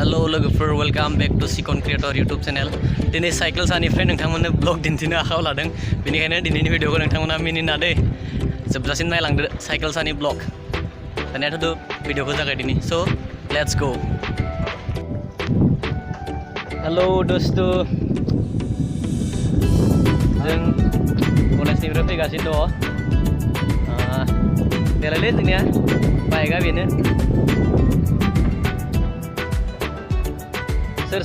hello लोगोफोर welcome back to chicken creator YouTube channel दिनै साइकेल सानिफ्राय नोंथांमोननो ब्लग दिन्थिनो आखायाव लादों बेनिखायनो दिनैनि भिडिअखौ नोंथांमोना मिनिना दे जोबजासिम नायलांदो साइकेल सानि ब्लग दानियाथ' भिडिअखौ जागायदिनि सो लेट्स गो हेलो दोस्त जों कलेजनिफ्राय फैगासिनो दङ बेलायलै जोंनिया बाइकआ बेनो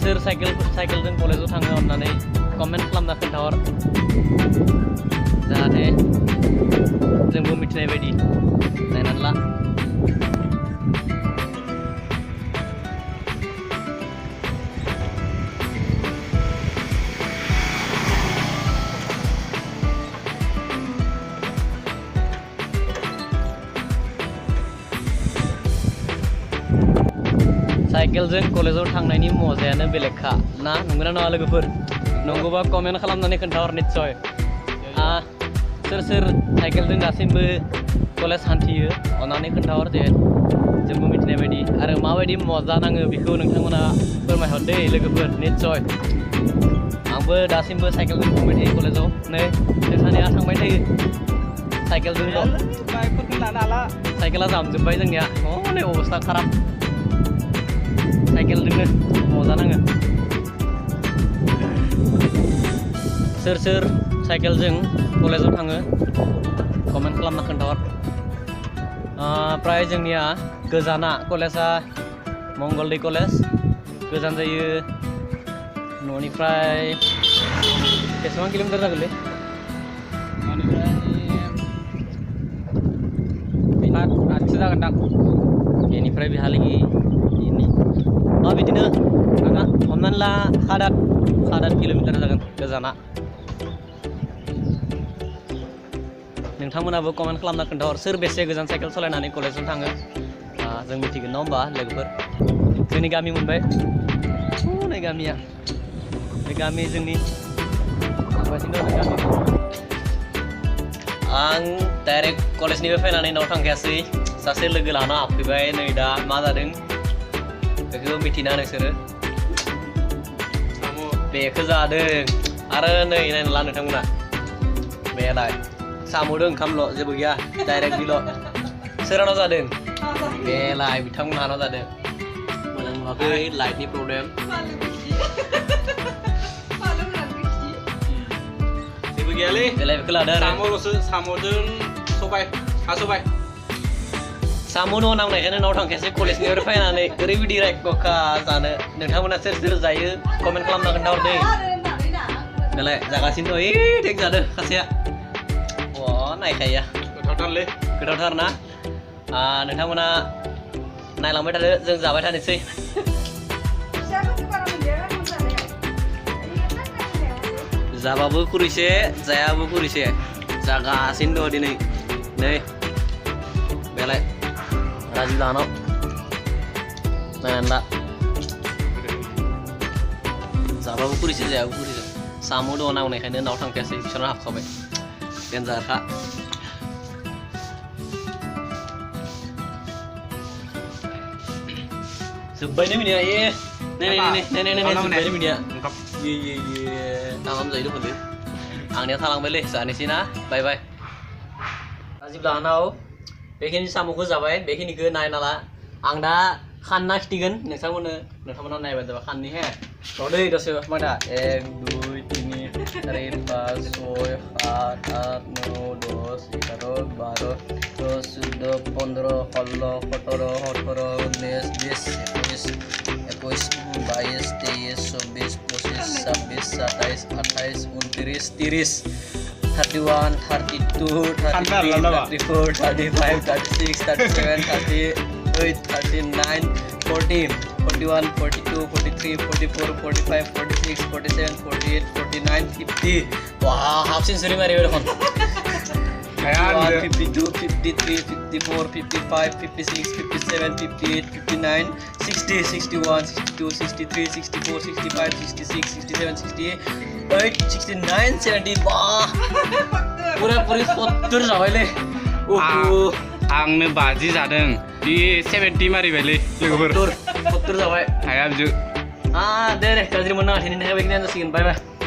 सोर साइकेलजों कलेजाव थाङो अननानै कमेन्ट खालामना खोन्थाहर जाहाथे जोंबो मिथिनाय बायदि नायनानै ला साइकेलजों कलेजाव थांनायनि मजायानो बेलेगखा ना नंगौना नङा लोगोफोर नंगौबा कमेन्ट खालामनानै खोन्थाहर निस्सय सोर साइकेलजों दासिमबो कलेज हान्थियो अननानै खोन्थाहर जे जोंबो मिथिनाय बायदि आरो माबायदि मजा नाङो बेखौ नोंथांमोना फोरमायहर दे लोगोफोर निस्सय आंबो दासिमबो साइकेलजों थांबाय थायो कलेजाव नै जोंहानिया थांबाय थायो साइकेलजोंल' साइकेला जामजोब्बाय जोंनिया नै अबस्था खाराब साइकेलजोंनो मजा नाङो सोर साइकेलजों कलेजाव थाङो कमेन्ट खालामना खोन्थाहर प्राय जोंनिया गोजाना कलेजा मंगलदै कलेज गोजान जायो न'निफ्राय बेसेबां किल'मिटार जागोनलै न'निफ्राय 8 जागोनदां बेनिफ्राय बेहालागि बिदिनो हमनानै ला 7 किल'मिटार जागोन गोजाना नोंथांमोनाबो कमेन्ट खालामना खोन्थाहर सोर बेसे गोजान साइकेल सालायनानै कलेजाव थाङो जों मिथिगोन नङा होमबा लोगोफोर जोंनि गामि मोनबाय नै गामिया बे गामि जोंनि आं डाइरेक्ट कलेजनिफ्राय फैनानै न'आव थांखायासै सासे लोगो लाना हाबफैबाय नै दा मा जादों बेखौ मिथिना नोंसोरो बेखौ जादों आरो नै नायना ला नोंथांमोना बेलाय साम'दों ओंखामल' जेबो गैया डाइरेक्ट बिल' सोरानाव जादों बेलाय बिथांमोनहानाव जादों मोजां नुवाखै लाइटनि प्रब्लेम जेबो गैयालै बेलाय बेखौ लादों आरो साम'जों सबाय हा सबाय साम' न' नांनायखायनो न'आव थांखायासै कलेजनिफ्राय फैनानै ओरैबायदि रायख'खा जानो नोंथांमोना सोर जायो कमेन्ट खालामना खोन्थाहर दे बेलाय जागासिनो दं थिग जादों सासेया नायखाया गोथावथार ना नोंथांमोना नायलांबाय थादो जों जाबाय थानोसै जाबाबो खुरैसे जायाबो खुरैसे जागासिनो दं दिनै नै बेलाय राजु लानाव नायनानै ला जाबाबो खुरैसे जायाबो खुरैसे साम' दङ नांनायखायनो नाव थांखायासै बिसोरनाव हाबखाबाय देनजारखा जोब्बायनो मिनिया जोब्बायनो मिनिया आंनाव जायो दख'लै आंनिया थालांबायलै जानोसै ना बाय बाय राजिब लाहानाव बेखिनि साम'खौ जाबाय बेखिनिखौ नायना ला आं दा खानना खिथिगोन नोंथांमोना नायबाय जाबा खाननि हे दै दसे माथा 1 2 3 4 5 6 7 8 9 10 11 12 13 14 15 16 17 18 19 20 21 22 23 24 25 26 27 28 29 31 32 33 34 35 36 37 38 39 40 41 42 43 44 45 46 47 48 49 50 wah half century mari dekon 52 53 54 55 56 57 58 59 60 61 62 63 64 65 66 67 68 69 70 wah पूरी 70 जाबायलै आंनो 50 जादों बे 70 मारिबायलै लोगोफोर 70 जाबाय हाया बिजु दे गाज्रि मोननाङा दिनैनि थाखाय बेखिनियानो जासिगोन बाय बाय